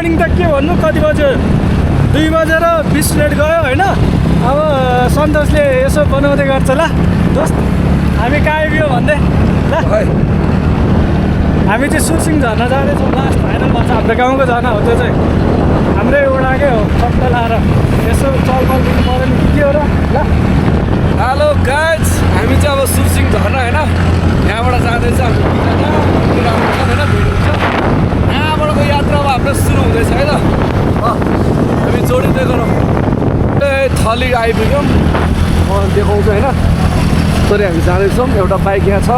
morning त के भन्नु कति बज्यो 2 बजेर 20 मिनट गयो होइन अब सन्तोषले यसो बनाउँदै गर्छ ल दोस्त हामी कहाँ आइपुग्यो भन्दै ल हामी चाहिँ सुरसिङ झर्ना जाँदैछौँ लास्ट फाइनल भन्छ हाम्रो गाउँको झर्ना हो त्यो चाहिँ हाम्रै एउटाकै हो सबै लाएर यसो चलफल दिनु पऱ्यो नि के हो र ल हेलो गाइज हामी चाहिँ अब सुरसिङ झर्ना होइन यहाँबाट जाँदैछ हाम्रो होइन भिड हुन्छ यहाँबाटको यात्रा अब हाम्रो सुरु हुँदैछ है त हामी जोडिँदै गरौँ थली आइपुग्यौँ म देखाउँछु होइन यसरी हामी जाँदैछौँ एउटा बाइक यहाँ छ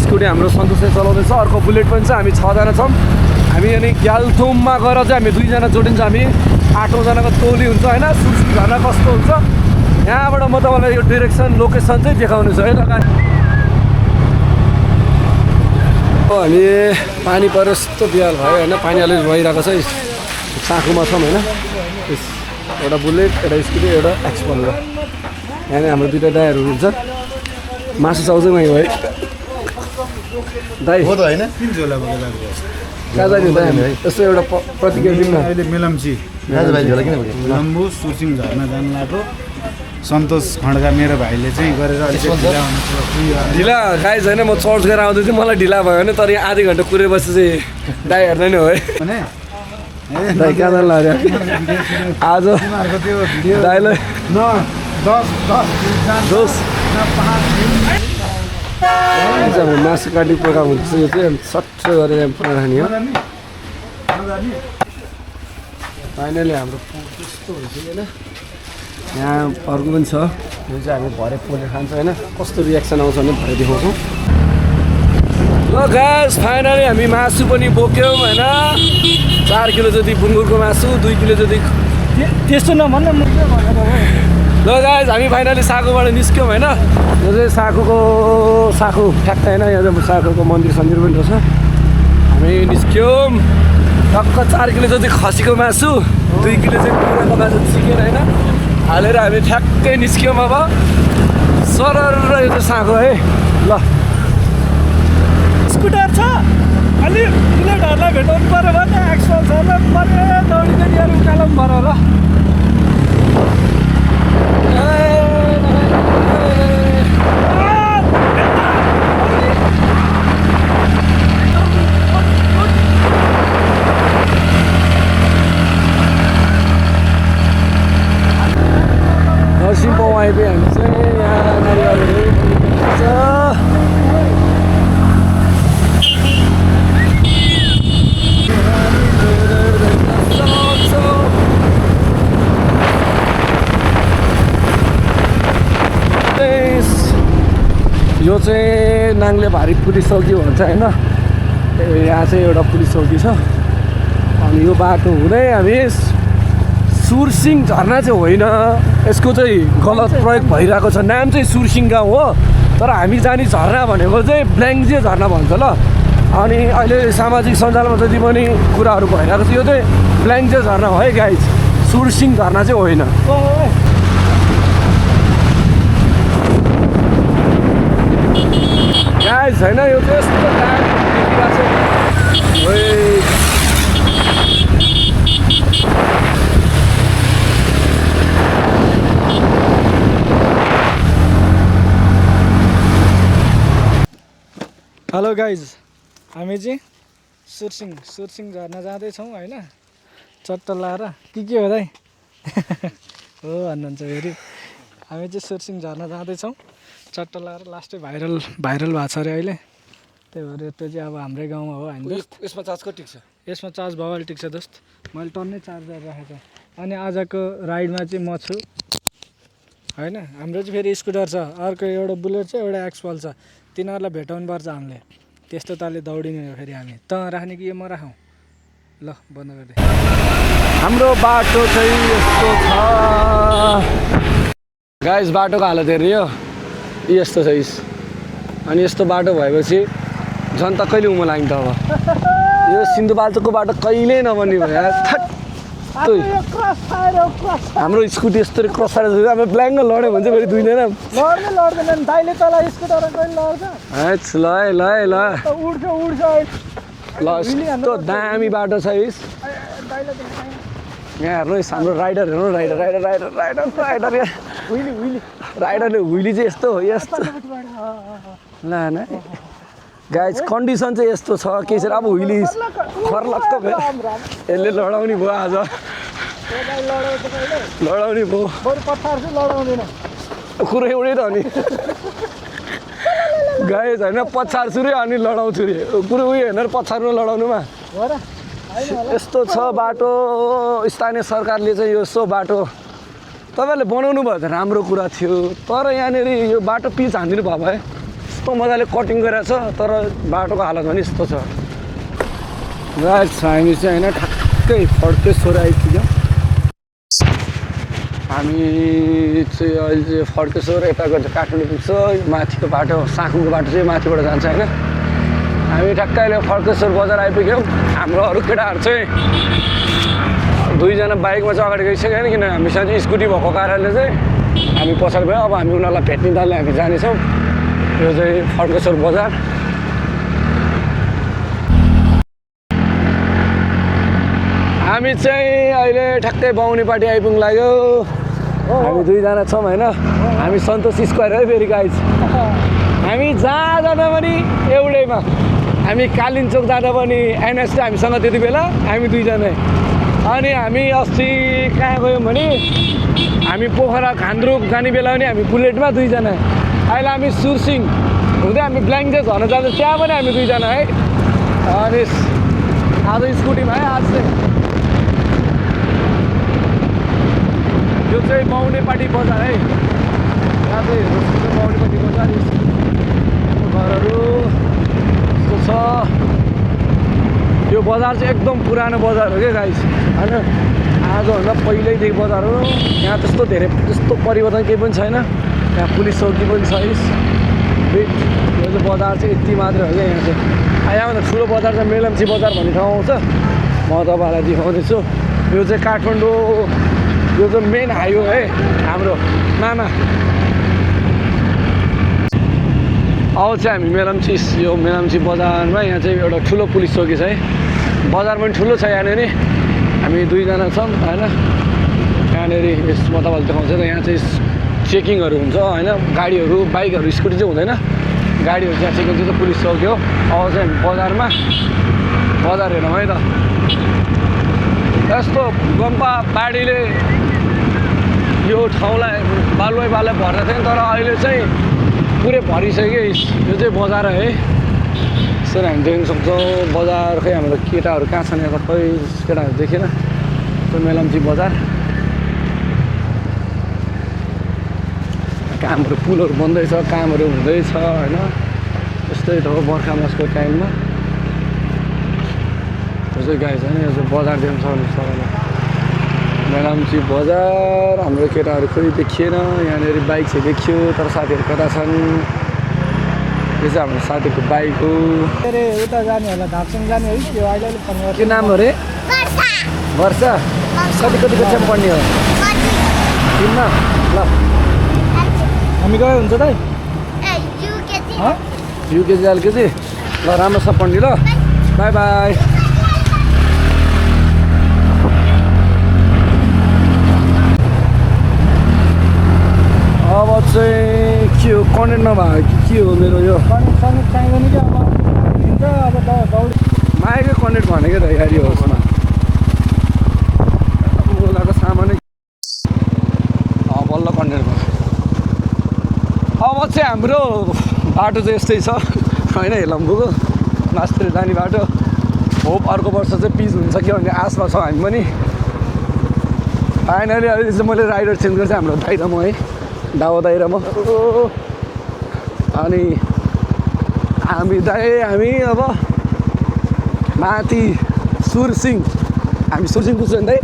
स्कुटी हाम्रो सन्तोषले चलाउँदैछ अर्को बुलेट पनि छ हामी 6 जना छौँ हामी अनि ग्याल्थुममा गएर चाहिँ हामी 2 जना जोडिन्छ हामी 8 जनाको टोली हुन्छ होइन सुरसिङ झर्ना कस्तो हुन्छ यहाँबाट म तपाईँलाई यो डिरेक्सन लोकेसन चाहिँ देखाउने छु है त हामी पानी परेर यस्तो बिहाल भयो होइन पानी अलिक भइरहेको छ साँखुमा छौँ होइन एउटा बुलेट एउटा स्कुटी एउटा एक्सपल र यहाँनिर हाम्रो 2टा दाइहरू हुन्छ मासु चाउजै मै भयो दाइ हो त होइन कहाँ जाने दाइ हामी यस्तो एउटा प्रतिक्रिया दिउँ न अहिले मेलम्ची दाजुभाइ झोला किन भयो लम्बू सुरसिङ झर्ना जानु लाग्यो सन्तोष खड्का मेरो भाइले चाहिँ गरेर ढिला गाइज होइन म चर्च गरेर आउँदै थिएँ मलाई ढिला भयो भने तर यहाँ आधी घन्टा कुरेपछि चाहिँ दाइ हेर्दैन हो है दाइ कहाँ जानु लाग्यो आज दाइलाई मासु काट्ने प्रोग्राम हुन्छ यो चाहिँ सट्ट गरेर राख्ने हो फाइनली हाम्रो त्यस्तो भइसक्यो होइन यहाँ अर्को पनि छ यो चाहिँ हामी भरे पोलेर खान्छौँ होइन कस्तो रियाक्सन आउँछ भने भरे देखाउँछौँ ल गाइस फाइनली हामी मासु पनि बोक्यौँ होइन 4 किलो जति बुङ्गुरको मासु 2 किलो जति त्यस्तो नभन्न म के भनेर ल गाइस हामी फाइनली साखुबाट निस्क्यौँ होइन यो चाहिँ साखु ठ्याक्क होइन यहाँ चाहिँ साखुको मन्दिर सन्दिर पनि रहेछ हामी निस्क्यौँ टक्क 4 किलो जति खसीको मासु 2 किलो चाहिँ कुखुराको मासु चिकेन होइन हालेर हामी ठ्याक्कै निस्क्यौँ अब सरर यो चाहिँ साखु है ल स्कुटर छ अलि बुलेटहरूलाई भेटाउनु पऱ्यो भने एक्सपल छ र परे दौडिँदै लिएर उकालो पनि पऱ्यो ल सिम्पल आइपुग्यो हामी चाहिँ यहाँ नारियलहरू यो चाहिँ नाङ्ले भारी पुलिस चौकी भन्छ होइन यहाँ चाहिँ एउटा पुलिस चौकी छ अनि यो बाटो हुँदै हामी सुरसिङ झर्ना चाहिँ होइन यसको चाहिँ गलत प्रयोग भइरहेको छ नाम चाहिँ सुरसिङ गाउँ हो तर हामी जाने झर्ना भनेको चाहिँ ब्ल्याङ्जे झर्ना भन्छ ल अनि अहिले सामाजिक सञ्जालमा जति पनि कुराहरू भइरहेको छ यो चाहिँ ब्ल्याङ्जे झर्ना हो है गाइज सुरसिङ झर्ना चाहिँ होइन गाइज होइन यो चाहिँ यस्तो हेलो गाइज हामी चाहिँ सुरसिङ झर्ना जाँदैछौँ होइन चट्ट लाएर के हो दाइ हो भन्नुहुन्छ फेरि हामी चाहिँ सुरसिङ झर्ना जाँदैछौँ चट्ट लाएर लास्टै भाइरल भएको छ अरे अहिले त्यही भएर त्यो चाहिँ अब हाम्रै गाउँमा हो हामी यसमा चार्ज कति टिक्छ यसमा चार्ज भयो अहिले टिक्छ दोस्त मैले टन्नै चार्जर राखेको अनि आजको राइडमा चाहिँ म छु होइन हाम्रो चाहिँ फेरि स्कुटर छ अर्को एउटा बुलेट छ एउटा एक्सपल छ तिनीहरूलाई भेटाउनु पर्छ हामीले त्यस्तो तालले दौडिने हो फेरि हामी त राख्ने कि यो म राखौँ ल बन्द गरिदिएँ हाम्रो बाटो चाहिँ यस्तो छ गाइस बाटोको हालत हेर्ने हो यस्तो छ अनि यस्तो बाटो भएपछि जनता कहिले उमो लाग्छ अब यो सिन्धुपाल्चोकको बाटो कहिल्यै नबन्ने भयो हाम्रो स्कुटी यस्तो क्रस गरेर अब ब्ल्याङ्क लड्यो भने चाहिँ फेरि दुइदैन लड्दैन दाइले तल स्कुटर लड्छ ल उड्छ ल यस्तो दामी बाटो छ यहाँ हेर्नुहोस् हाम्रो राइडर हेर्नु rider rider rider rider rider यहाँ राइडरले हुइली चाहिँ यस्तो हो यस्तो ल न गाइज कन्डिसन चाहिँ यस्तो छ के छ अब हुइली खर्लक्क भयो यसले लडाउने भयो आज लडाउने भयो कुरो एउटै त हो नि गाइज होइन पछार्छु रे अनि लडाउँछु रे कुरो उयो हेर्नु पछार्नु लडाउनुमा यस्तो छ बाटो स्थानीय सरकारले चाहिँ यो सो बाटो तपाईँहरूले बनाउनु भयो त राम्रो कुरा थियो तर यहाँनिर यो बाटो पिच हानिदिनु भयो भए यस्तो मजाले कटिङ गरेर छ तर बाटोको हालत पनि यस्तो छ हामी चाहिँ होइन ठ्याक्कै फड्केश्वर आइपुग्यौँ हामी चाहिँ अहिले चाहिँ फड्केश्वर यताको काठमाडौँ पुग्छ माथिको बाटो साँखुको बाटो चाहिँ माथिबाट जान्छ होइन हामी ठ्याक्कै अहिले फड्केश्वर बजार आइपुग्यौँ हाम्रो अरू केटाहरू चाहिँ दुईजना बाइकमा चाहिँ अगाडि गइसक्यो होइन किन हामीसँग चाहिँ स्कुटी भएको कारणले चाहिँ हामी पछाडि भयो अब हामी उनीहरूलाई भेट्ने तालले हामी जानेछौँ यो चाहिँ फड्केश्वर बजार हामी चाहिँ अहिले ठ्याक्कै बाहुनेपाटी आइपुग्नु लाग्यो हामी दुईजना छौँ होइन हामी सन्तोष स्क्वायर है फेरि गाइज हामी जहाँ जाँदा पनि एउटैमा हामी कालिम्पोङ जाँदा पनि एनएस हामीसँग त्यति बेला हामी दुईजना अनि हामी अस्ति कहाँ गयौँ भने हामी पोखरा खान्द्रुप जाने बेला पनि हामी बुलेटमा दुईजना अहिले हामी सुरसिङ हुँदै हामी ब्ल्याङ्केट झर्न जाँदा त्यहाँ पनि हामी दुईजना है अनि आज स्कुटीमा है आज चाहिँ यो चाहिँ बाहुनेपाटी बजार है यहाँ चाहिँ हेर्नुहोस् बाहुनेपाटी बजार घरहरू यस्तो छ यो बजार चाहिँ एकदम पुरानो बजार हो क्या गाइस होइन आजभन्दा पहिल्यैदेखि बजार हो यहाँ त्यस्तो धेरै त्यस्तो परिवर्तन केही पनि छैन यहाँ पुलिस चौकी पनि छ यो चाहिँ बजार चाहिँ यति मात्रै हो क्या यहाँ चाहिँ यहाँभन्दा ठुलो बजार चाहिँ मेलम्ची बजार भन्ने ठाउँ आउँछ म तपाईँहरूलाई देखाउँदैछु यो चाहिँ काठमाडौँ यो चाहिँ मेन हाइवे है हाम्रो मामा अब चाहिँ हामी मेलम्ची बजारमा यहाँ चाहिँ एउटा ठुलो पुलिस चौकी छ है बजार पनि ठुलो छ यहाँनिर हामी दुईजना छौँ होइन यहाँनिर म तपाईँलाई देखाउँछु त यहाँ चाहिँ चेकिङहरू हुन्छ होइन गाडीहरू बाइकहरू स्कुटी चाहिँ हुँदैन गाडीहरू चाहिँ चेकिङ चाहिँ पुलिस चौकी हो अब चाहिँ हामी बजारमा बजार हेरौँ है त यस्तो भूकम्प बाढीले यो ठाउँलाई बालुवाई भर्न थियो तर अहिले चाहिँ पुरै भरिसक्यो यो चाहिँ बजार है यसरी हामी देख्न सक्छौँ बजार खै हाम्रो केटाहरू कहाँ छन् यहाँ खै केटाहरू देखेन त्यो मेलम्ची बजार कामहरू पुलहरू बन्दैछ कामहरू हुँदैछ होइन यस्तै त हो बर्खा मासको टाइममा यो चाहिँ गाई छ नि यो चाहिँ बजार देख्न सक्नुहुन्छ तपाईँले मेलम्ची बजार हाम्रो केटाहरू कोही देखिएन यहाँनिर बाइक चाहिँ देखियो तर साथीहरू कता छन् यो चाहिँ हाम्रो साथीको बाइक हो अरे उता जाने होला धापसङ जाने है यो अहिले फोन गर्छ के नाम हो अरे वर्षा कति कक्षामा पढ्ने हो तिनमा ल हामी गयो हुन्छ त युकेजी एलकेजी ल राम्रोसँग पढ्ने ल बाई बाई अब चाहिँ के हो कन्टेन्ट नभए के हो मेरो यो कनेक्ट चाहिँदैन कि अब हिँड्छ अब दौड माइकै कन्टेन्ट भनेको त यार यो होसमा ओलाको सामानै बल्ल कन्टेन्ट भयो अब चाहिँ हाम्रो बाटो चाहिँ यस्तै छ होइन हेलम्बुको मास्तिर जाने बाटो होप अर्को वर्ष चाहिँ पिच हुन्छ कि भन्ने आशमा छौँ हामी पनि फाइनली अहिले चाहिँ मैले राइडर चेन्ज गर्छु हाम्रो दाइ र म है दावा दाइ र म अनि हामी अब माथि सुरसिङ हामी सुरसिङ पुग्छौँ नि दाइ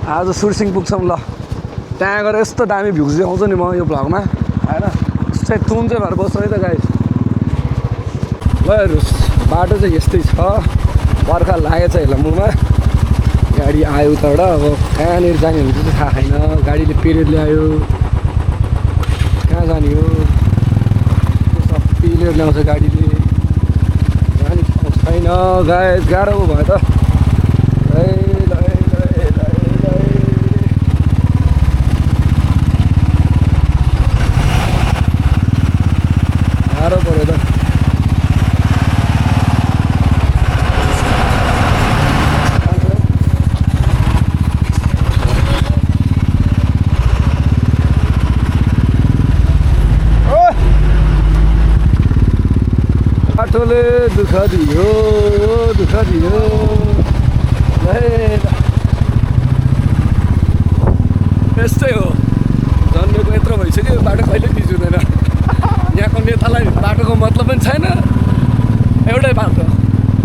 आज सुरसिङ पुग्छौँ ल त्यहाँ गएर यस्तो दामी भ्युज देखाउँछु नि म यो भ्लगमा होइन चाहिँ तुम चाहिँ भएर बस्छ है त गाइस ल हेर्नुहोस् बाटो चाहिँ यस्तै छ बर्खा लागेछ हेलम्बुमा गाडी आयो उताबाट अब कहाँनिर जाने हुन्छ चाहिँ थाहा छैन गाडीले पेरेर ल्यायो कहाँ जाने हो सब पेरेर ल्याउँछ गाडीले जाने ठाउँ छैन गाइस गाह्रो भयो त दुःख दियो यस्तै हो जन्मेको यत्रो भइसक्यो बाटो कहिले बिजुँदैन यहाँको नेतालाई बाटोको मतलब पनि छैन एउटै बाटो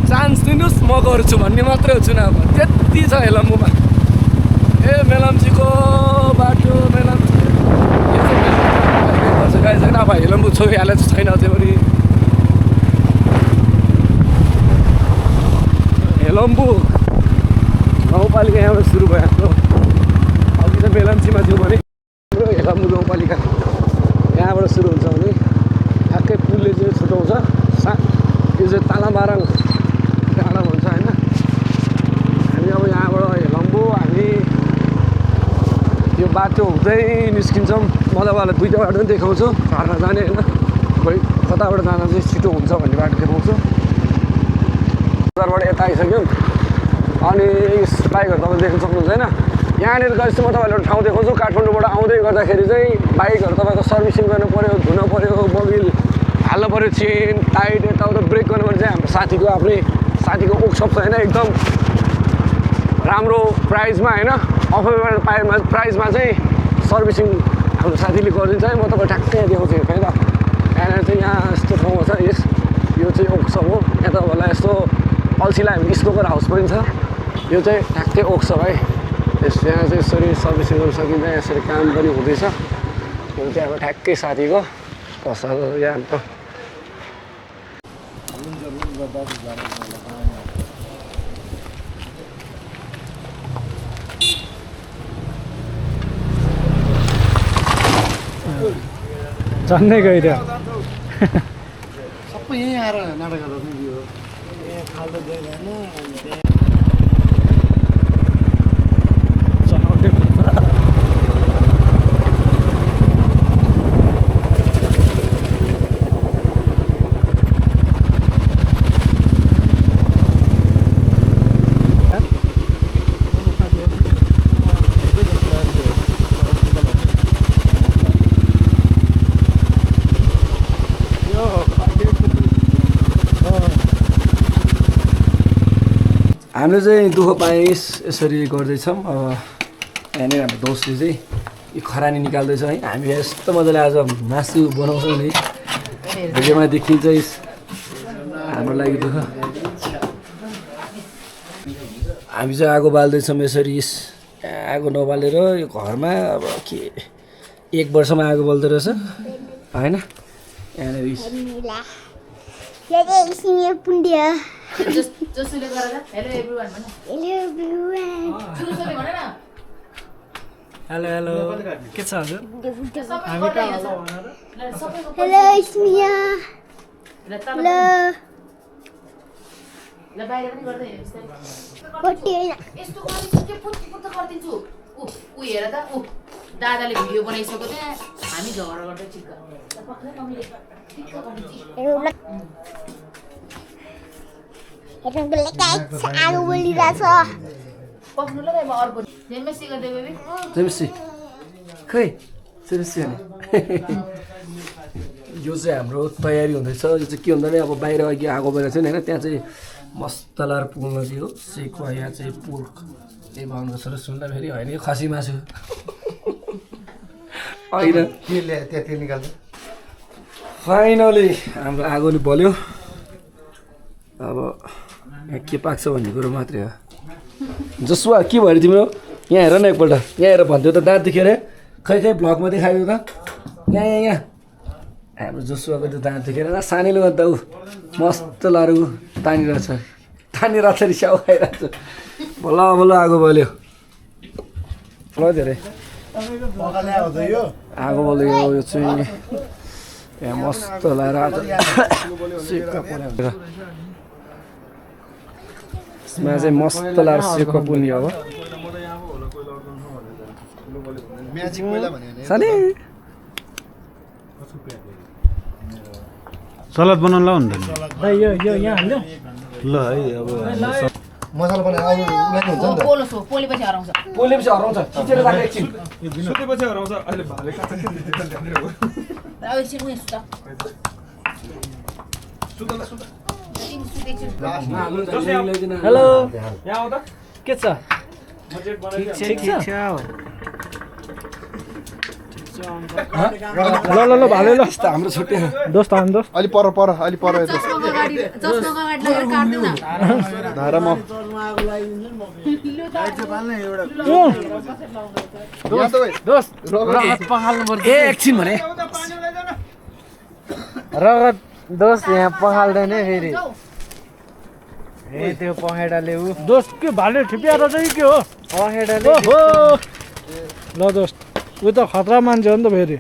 चान्स दिनुहोस् म गर्छु भन्ने मात्रै हो चुनावमा त्यति छ हेलम्बुमा ए मेलम्चीको बाटो मेलम्ची छैन अब हेलम्बु छोइहालेको छैन त्योभरि हेलम्बु गाउँपालिका यहाँबाट सुरु भयो हाम्रो अघि त मेलम्चीमा थियो भने हेलम्बु गाउँपालिका यहाँबाट सुरु हुन्छ भने ठ्याक्कै पुलले चाहिँ छुट्याउँछ यो चाहिँ तालामाराङ डाँडा भन्छ होइन हामी अब यहाँबाट हेलम्बु हामी यो बाटो हुँदै निस्किन्छौँ मजावाला दुईवटा बाटो पनि देखाउँछु झर्ना जाने होइन खोइ कताबाट जान चाहिँ छिटो हुन्छ भन्ने बाटो देखाउँछु बजारबाट यता आइसक्यौँ अनि बाइकहरू तपाईँ देख्न सक्नुहुन्छ होइन यहाँनिर गएपछि म तपाईँलाई एउटा ठाउँ देखाउँछु काठमाडौँबाट आउँदै गर्दाखेरि चाहिँ बाइकहरू तपाईँको सर्भिसिङ गर्नु पऱ्यो धुनु पऱ्यो मोबिल हाल्नु पऱ्यो चेन टाइट यताउता ब्रेक गर्नु पर्ने चाहिँ हाम्रो साथीको आफ्नै साथीको वर्कसप छ होइन एकदम राम्रो प्राइजमा होइन अफर प्राइजमा चाहिँ सर्भिसिङ हाम्रो साथीले गरिदिन्छ है म तपाईँ ठ्याक्कै देखाउँछु हेर्नु त यहाँनिर चाहिँ यहाँ यस्तो ठाउँमा छ यस यो चाहिँ वर्कसप हो यहाँ तपाईँहरूलाई यस्तो अल्छीलाई हामी स्मोकर हाउस पनि छ यो चाहिँ ठ्याक्कै वर्कसप है यस यहाँ चाहिँ यसरी सर्भिसिङ गर्न सकिन्छ यसरी काम पनि हुँदैछ यो चाहिँ अब ठ्याक्कै साथीको पसल यहाँ त झन्डै गइदियो सबै यहीँ आएर नाटक गर्दा हामीले चाहिँ दुःख पाएँ यसरी गर्दैछौँ अब यहाँनिर हाम्रो दोस्तले चाहिँ यो खरानी निकाल्दैछ है हामी यस्तो मजाले आज मासु बनाउँछौँ नि भिडियोमा देखिन्छ हाम्रो लागि दुःख हामी चाहिँ आगो बाल्दैछौँ यसरी आगो नबालेर यो घरमा अब के 1 वर्षमा आगो बल्दो रहेछ होइन यहाँनिर जसले गरेर हेलो एभ्रीवन भन हेलो एभ्रीवन सुरुसले भन न हेलो हेलो के छ हजुर हामी त हेलो स्मिया हेलो ल बाहिर पनि गर्दै हेर्नुस् त पट्टी हैन यस्तो गरिदिन्छु के पुट गरिदिन्छु उ हेर त उ दादाले भिडियो बनाइसक्यो त्यहाँ हामी झगडा गर्दै चिक्क पक्कै मम्मीले चिक्क गरिदिन्छ आगो बोलिरहेछ पक्नु ल म अर्को जेमेसी गर्दै बेबी जेमेसी खै जेमेसी अनि यो चाहिँ हाम्रो तयारी हुँदैछ यो चाहिँ के भन्दा नि अब बाहिर अघि आगो बालेको छ नि होइन त्यहाँ चाहिँ मसलार पुल नदी हो सेकुवा यहाँ चाहिँ पोर्क त्यही बनाउनु छ र सुन्दा फेरि होइन यो खसी मासु होइन के ल्याए त्यहाँ निकाल्छ फाइनली हाम्रो आगो नि बल्यो अब यहाँ के पाक्छ भन्ने कुरो मात्रै हो जसुवा के भयो तिम्रो यहाँ हेर न एकपल्ट यहाँ हेर भन्थ्यो त दाँत देख्यो अरे खै खै भ्लगमा देखायो त यहाँ हाम्रो जसुवाको त्यो दाँत देखेर सानैले गर्दा ऊ मस्त लाएर ऊ तानिरहेछ तानिरहेछ स्याउ खाइरहेछ बल्ल बल्ल आगो बल्यो ल धेरै आगो बल्यो यो चाहिँ यहाँ मस्त लाएर आज सेक्का पऱ्यो यसमा चाहिँ मस्त लाएर सेक्का पुग्ने हो सानै सलाद बनाउनु ल हुँदैन भाइ यो यहाँ हाल्यो ल है अब मसाला बनाएर अरू हुन्छ नि त पोलो सो पोलेपछि हराउँछ पोलेपछि हराउँछ खिचेर राख एकछिन सुतेपछि हराउँछ अहिले भाले काट्छ अब एकछिन उयो सुत सुतला सुत सुट एकछिन हेलो यहाँ आउँदा के छ ठिक छ ल ल ल भाले ल हाम्रो छुट्टी दोस्त आउनु दोस्त अलि पर यता चस्माको अगाडि लगेर काट्नु न धारामा ए एकछिन भने रगत दोस्त यहाँ पखाल्दैन फेरि त्यो पखेटाले ऊ दोस्त के भाले ठिपिएर चाहिँ के हो पखेटाले हो ल दोस्त ऊ त खतरा मान्छे हो नि त फेरि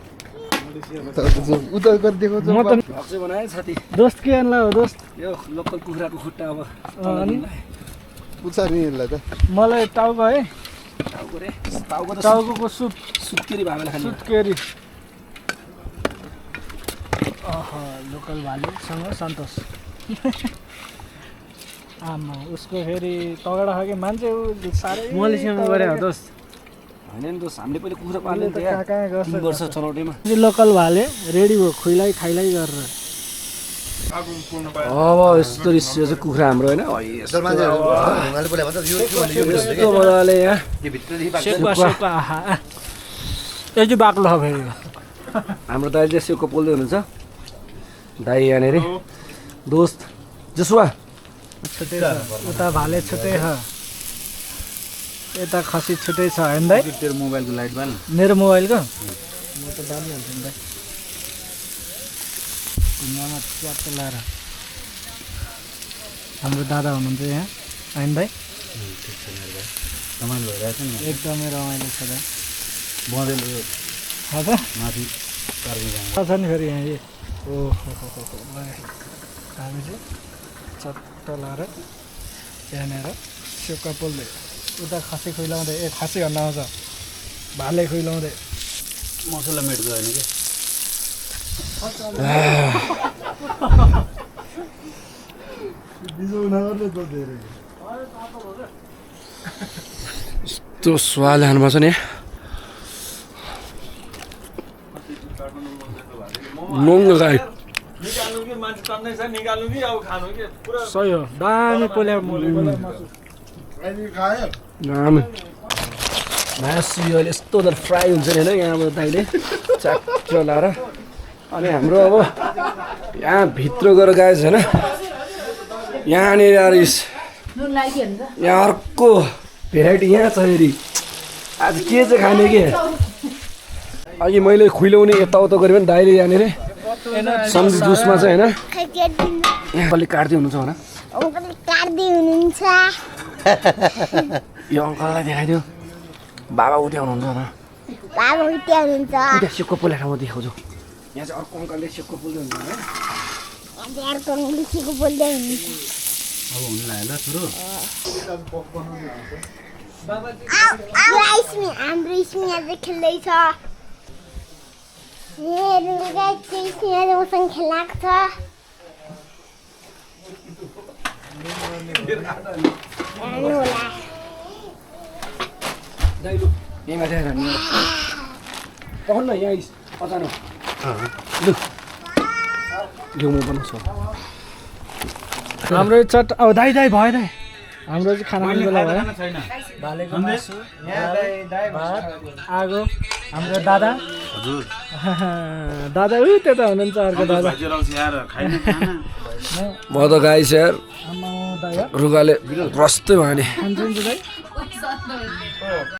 उता गरिदिएको म त भक्सै बनाए साथी दोस्त के आन्ला हो दोस्त यो लोकल कुखुराको खुट्टा अब अनि उचार्नेहरूलाई त मलाई टाउको है टाउको रे टाउको त टाउको सुप सुत्केरी भावेला खाने सुत्केरी लोकल भालेसँग सन्तोष आमा उसको फेरि तगडा खालको मान्छे ऊ साह्रै मलेसियामा गरे हो दोस्त होइन नि दोस्त हामीले पहिले कुखुरा पाल्ने त कहाँ कहाँ गर्छ 3 वर्ष चलाउटेमा लोकल भाले रेडी भयो खुइलाई खाइलाई गरेर अब यस्तो रिसियो चाहिँ कुखुरा हाम्रो होइन यस्तो मजाले यहाँ सेपा सेपा आहा यो चाहिँ बाक्लो छ फेरि हाम्रो दाइ चाहिँ सेउको पोल्दै हुनुहुन्छ दाइ यहाँनिर दोस्त जसुवा छुट्टै छ उता भाले छुट्टै छ यता खसी छुट्टै छ होइन दाइ तेरो मोबाइलको लाइट बाल मेरो मोबाइलको म त बालिहाल्छु नि दाइ ढुङ्गामा च्याप्प लाएर हाम्रो दादा हुनुहुन्छ यहाँ होइन दाइ रमाइलो भइरहेको छ नि एकदमै रमाइलो छ दाइ बँदेल यो हजुर माथि पार्किङ छ नि फेरि यहाँ ओहो हामी चाहिँ चट्ट लाएर यहाँनिर सेउका पोल्दै उता खसी खुइलाउँदै खसी भन्न आउँछ भाले खुइलाउँदै मसला मेट गर्ने के यस्तो स्वाद हाल्नु छ नि नङ्गो गाई निकाल्नु कि मान्छे टन्नै छ निकाल्नु कि अब खानु कि पुरा सही हो दामी पोल्या दामी मासु यो अहिले यस्तो त फ्राई हुन्छ नि होइन यहाँबाट दाइले च्याक्क लाएर अनि हाम्रो अब यहाँ भित्र गएर गएछ होइन यहाँनिर नुन लाग्यो नि त यहाँ अर्को भेराइटी यहाँ छ फेरि आज के चाहिँ खाने के अघि मैले खुइलाउने यताउता गरेँ भने दाइले यहाँनिर सब्जी जुसमा चाहिँ होइन यहाँ कसले काट्दै हुनुहुन्छ होला काट्दै हुनुहुन्छ यो अङ्कललाई देखाइदियो बाबा उठ्या हुनुहुन्छ होला बाबा उठ्या हुनुहुन्छ त्यहाँ सेकको पोलेर म देखाउँछु यहाँ चाहिँ अर्को अङ्कलले सेकको पोल्दै हुनुहुन्छ होइन अर्को अङ्ग्रेजीको बोल्दै हुनुहुन्छ अब हुनु लाग्यो ल छोरो हाम्रो स्मिया चाहिँ खेल्दैछ स्मिया चाहिँ मसँग खेलाएको छ हेर्नु होला दाइलो यहीँ माथि आएर हामी पहल न यहाँ अचानक लु घिउ म बनाउँछु हाम्रो चट अब दाइ दाइ भयो दाइ हाम्रो चाहिँ खाना खाने बेला भयो छैन भालेको मासु भात आगो हाम्रो दादा हजुर दादा ऊ त्यता हुनुहुन्छ अर्को दादा म त गाई स्याहार आमा दाइ रुगाले रस्तै भयो नि खान्छ नि दाइ